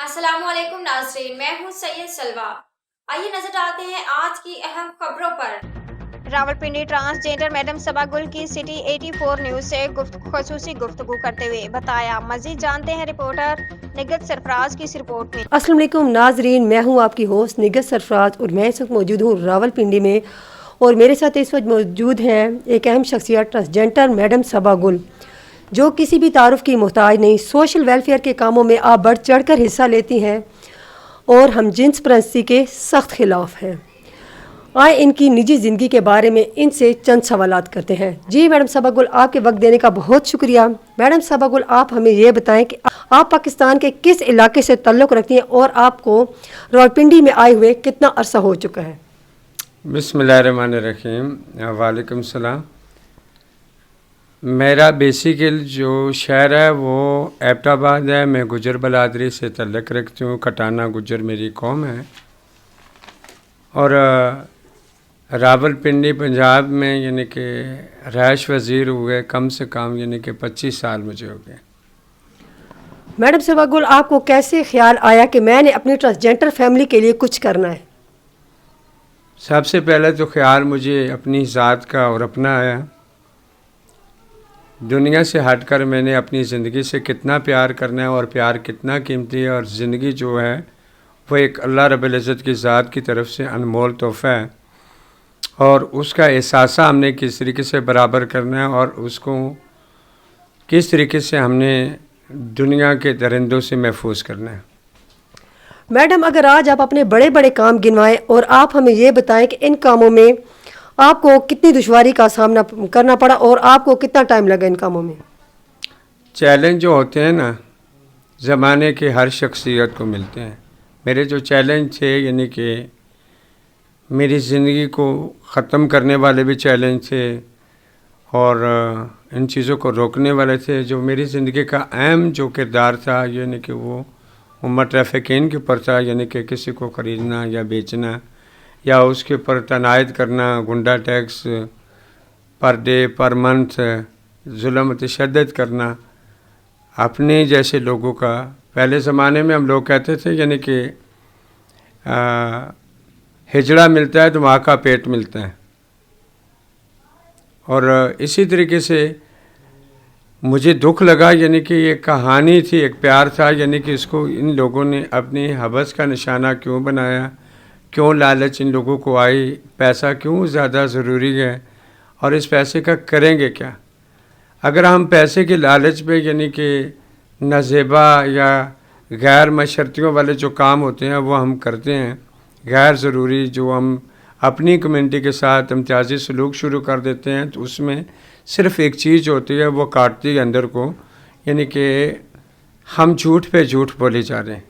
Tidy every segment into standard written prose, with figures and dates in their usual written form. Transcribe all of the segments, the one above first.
अस्सलाम वालेकुम नाज़रीन, मैं हूँ सैयद सलवा। आइए नजर डालते हैं आज की अहम खबरों पर। रावलपिंडी ट्रांसजेंडर मैडम सबा गुल की सिटी 84 न्यूज से खसूसी गुफ्तगू करते हुए बताया। मजीद जानते हैं रिपोर्टर निगत सरफराज की इस रिपोर्ट में। अस्सलाम वालेकुम नाजरीन, मैं हूं आपकी होस्ट निगत सरफराज और मैं इस वक्त मौजूद हूं रावलपिंडी में। और मेरे साथ इस वक्त मौजूद हैं एक अहम शख्सियत ट्रांसजेंडर मैडम सबा गुल, जो किसी भी तारुफ की मोहताज नहीं, सोशल वेलफेयर के कामों में आप बढ़ चढ़ कर हिस्सा लेती हैं और हम जिन्स परस्ती के सख्त खिलाफ हैं। आए इनकी निजी ज़िंदगी के बारे में इनसे चंद सवालात करते हैं। जी मैडम सबा गुल, आपके वक्त देने का बहुत शुक्रिया। मैडम सबा गुल, आप हमें ये बताएं कि आप पाकिस्तान के किस इलाके से ताल्लुक़ रखती हैं और आपको रावलपिंडी में आए हुए कितना अरसा हो चुका है? बिस्मिल्लाहिर्रहमानिर्रहीम, वालेकुम सलाम। मेरा बेसिकल जो शहर है वो एबटाबाद है। मैं गुजर बलादरी से ताल्लुक़ रखती हूँ। कटाना गुजर मेरी कौम है। और रावलपिंडी पंजाब में यानी कि रहायश वज़ीर हुए कम से कम यानी कि 25 साल मुझे हो गए। मैडम सबा गुल, आपको कैसे ख्याल आया कि मैंने अपनी ट्रांसजेंडर फैमिली के लिए कुछ करना है? सबसे पहले तो ख्याल मुझे अपनी ज़ात का और अपना आया। दुनिया से हटकर मैंने अपनी ज़िंदगी से कितना प्यार करना है और प्यार कितना कीमती है, और ज़िंदगी जो है वो एक अल्लाह रब्बुल इज़्ज़त की ज़ात की तरफ से अनमोल तोहफ़ा है, और उसका एहसास हमने किस तरीके से बराबर करना है और उसको किस तरीके से हमने दुनिया के दरिंदों से महफूज करना है। मैडम, अगर आज आप अपने बड़े बड़े काम गिनवाएं और आप हमें ये बताएं कि इन कामों में आपको कितनी दुश्वारी का सामना करना पड़ा और आपको कितना टाइम लगा इन कामों में? चैलेंज जो होते हैं ना, ज़माने के हर शख्सियत को मिलते हैं। मेरे जो चैलेंज थे यानी कि मेरी ज़िंदगी को ख़त्म करने वाले भी चैलेंज थे और इन चीज़ों को रोकने वाले थे। जो मेरी ज़िंदगी का अहम जो किरदार था यानी कि वो उम्र ट्रैफिकिंग के ऊपर था, यानी कि किसी को ख़रीदना या बेचना या उसके ऊपर तनायद करना, गुंडा tax per day per month जुल्म तशद्दुद करना अपने जैसे लोगों का। पहले ज़माने में हम लोग कहते थे यानी कि हिजड़ा मिलता है तो माँ का पेट मिलता है। और इसी तरीके से मुझे दुख लगा यानी कि ये कहानी थी, एक प्यार था, यानी कि इसको इन लोगों ने अपनी हवस का निशाना क्यों बनाया, क्यों लालच इन लोगों को आई, पैसा क्यों ज़्यादा ज़रूरी है और इस पैसे का करेंगे क्या। अगर हम पैसे के लालच पे यानी कि नाजेबा या गैर मशर्तियों वाले जो काम होते हैं वो हम करते हैं, गैर ज़रूरी जो हम अपनी कम्युनिटी के साथ इम्तियाजी सलूक शुरू कर देते हैं, तो उसमें सिर्फ़ एक चीज़ होती है, वो काटती है अंदर को, यानी कि हम झूठ पे झूठ बोले जा रहे हैं।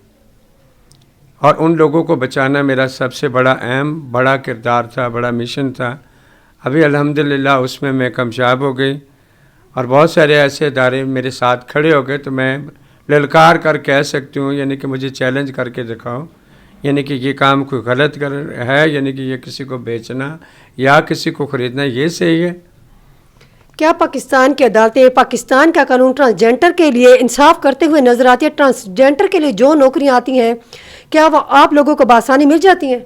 और उन लोगों को बचाना मेरा सबसे बड़ा अहम बड़ा किरदार था, बड़ा मिशन था। अभी अल्हम्दुलिल्लाह उसमें मैं कामयाब हो गई और बहुत सारे ऐसे इदारे मेरे साथ खड़े हो गए। तो मैं ललकार कर कह सकती हूँ यानी कि मुझे चैलेंज करके दिखाओ यानी कि ये काम कोई गलत कर है, यानी कि ये किसी को बेचना या किसी को ख़रीदना ये सही है। क्या पाकिस्तान की अदालतें, पाकिस्तान का कानून ट्रांसजेंडर के लिए इंसाफ करते हुए नजर आती है? ट्रांसजेंडर के लिए जो नौकरियां आती हैं क्या वो आप लोगों को बआसानी मिल जाती हैं?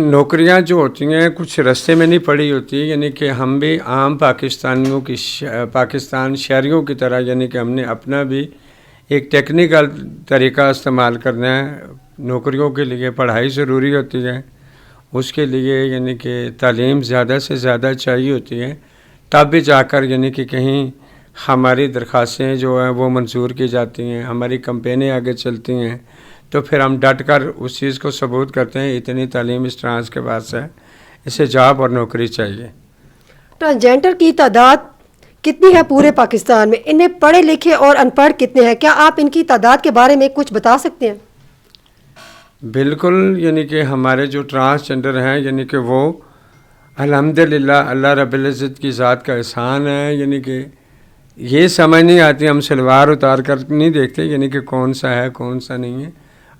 नौकरियां जो होती हैं कुछ रास्ते में नहीं पड़ी होती, यानी कि हम भी आम पाकिस्तानियों की पाकिस्तान शहरियों की तरह यानी कि हमने अपना भी एक टेक्निकल तरीका इस्तेमाल करना है। नौकरियों के लिए पढ़ाई ज़रूरी होती है, उसके लिए यानी कि तालीम ज़्यादा से ज़्यादा चाहिए होती है, तब भी जाकर यानी कि कहीं हमारी दरख्वास्तें जो हैं वो मंजूर की जाती हैं, हमारी कंपेनें आगे चलती हैं। तो फिर हम डट कर उस चीज़ को सबूत करते हैं इतनी तालीम इस ट्रांस के पास है, इसे जॉब और नौकरी चाहिए। ट्रांसजेंडर की तादाद कितनी है पूरे पाकिस्तान में? इनमें पढ़े लिखे और अनपढ़ कितने हैं? क्या आप इनकी तादाद के बारे में कुछ बता सकते हैं? बिल्कुल, यानी कि हमारे जो ट्रांसजेंडर हैं यानी कि वो अल्हम्दुलिल्लाह अल्लाह रब्बुल इज़्ज़त की ज़ात का एहसान है। यानी कि ये समझ नहीं आती, हम सलवार उतार कर नहीं देखते यानी कि कौन सा है कौन सा नहीं है।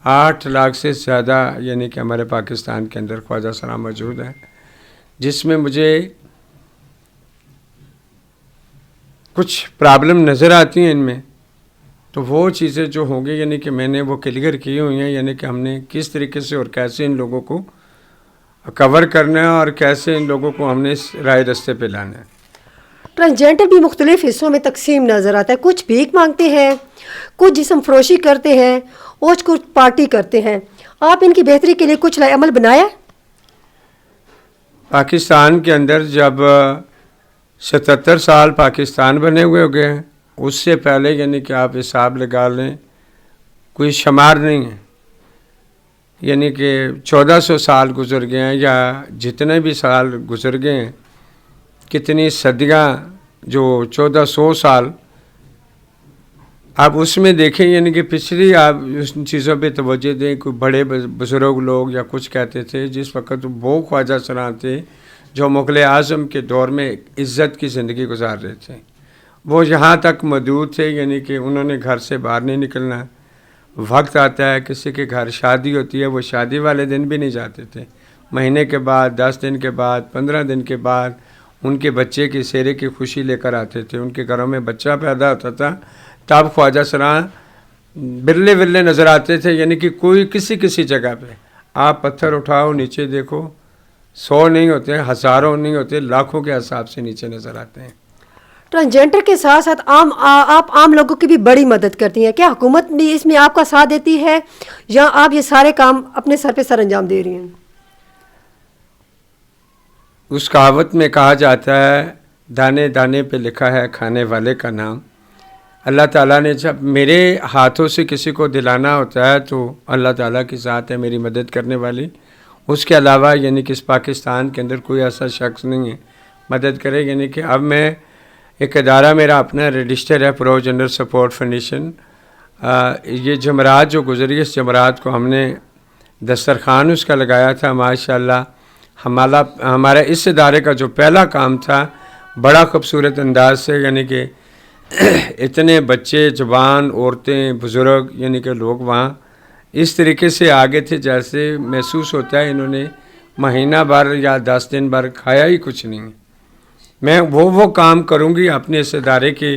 8 लाख से ज़्यादा यानी कि हमारे पाकिस्तान के अंदर ख्वाजा सरा मौजूद है, जिसमें मुझे कुछ प्रॉब्लम नज़र आती हैं इनमें। تو وہ چیزیں جو ہوں گی یعنی کہ میں نے وہ کلیئر کی ہوئی ہیں، یعنی کہ ہم نے کس طریقے سے اور کیسے ان لوگوں کو کور کرنا ہے اور کیسے ان لوگوں کو ہم نے رائے رستے پہ لانا ہے۔ ٹرانسجینڈر بھی مختلف حصوں میں تقسیم نظر آتا ہے، کچھ بھیک مانگتے ہیں، کچھ جسم فروشی کرتے ہیں اور کچھ پارٹی کرتے ہیں۔ آپ ان کی بہتری کے لیے کچھ عمل بنایا؟ پاکستان کے اندر جب 77 سال پاکستان بنے ہوئے ہو گئے ہیں، اس سے پہلے یعنی کہ آپ حساب لگا لیں کوئی شمار نہیں ہے، یعنی کہ 1400 سال گزر گئے ہیں یا جتنے بھی سال گزر گئے ہیں، کتنی صدیاں جو 1400 سال، آپ اس میں دیکھیں یعنی کہ پچھلی آپ ان چیزوں پہ توجہ دیں۔ کوئی بڑے بزرگ لوگ یا کچھ کہتے تھے جس وقت وہ خواجہ سرا تھے جو مغل اعظم کے دور میں عزت کی زندگی گزار رہے تھے، وہ یہاں تک محدود تھے، یعنی کہ انہوں نے گھر سے باہر نہیں نکلنا۔ وقت آتا ہے کسی کے گھر شادی ہوتی ہے، وہ شادی والے دن بھی نہیں جاتے تھے، مہینے کے بعد، 10 دن کے بعد، 15 دن کے بعد ان کے بچے کی سیرے کی خوشی لے کر آتے تھے۔ ان کے گھروں میں بچہ پیدا ہوتا تھا، تب خواجہ سراں برلے ورلے نظر آتے تھے، یعنی کہ کوئی کسی جگہ پہ آپ پتھر اٹھاؤ نیچے دیکھو، 100 نہیں ہوتے، ہزاروں نہیں ہوتے، لاکھوں کے حساب سے نیچے نظر آتے ہیں۔ ٹرانسجینڈر کے ساتھ ساتھ آپ عام لوگوں کی بھی بڑی مدد کرتی ہیں، کیا حکومت بھی اس میں آپ کا ساتھ دیتی ہے یا آپ یہ سارے کام اپنے سر پہ سر انجام دے رہی ہیں؟ اس کہاوت میں کہا جاتا ہے دانے دانے پہ لکھا ہے کھانے والے کا نام۔ اللہ تعالیٰ نے جب میرے ہاتھوں سے کسی کو دلانا ہوتا ہے تو اللہ تعالیٰ کی ذات ہے میری مدد کرنے والی، اس کے علاوہ یعنی کہ اس پاکستان کے اندر کوئی ایسا شخص نہیں ہے مدد کرے۔ یعنی کہ اب میں ایک ادارہ میرا اپنا رجسٹر ہے، پرو جنرل سپورٹ فاؤنڈیشن۔ یہ جمعرات جو گزری، اس جمعرات کو ہم نے دسترخوان اس کا لگایا تھا، ماشاءاللہ ہمارا اس ادارے کا جو پہلا کام تھا بڑا خوبصورت انداز سے، یعنی کہ اتنے بچے، جوان، عورتیں، بزرگ، یعنی کہ لوگ وہاں اس طریقے سے آگے تھے جیسے محسوس ہوتا ہے انہوں نے مہینہ بھر یا 10 دن بھر کھایا ہی کچھ نہیں۔ میں وہ کام کروں گی اپنے اس ادارے کے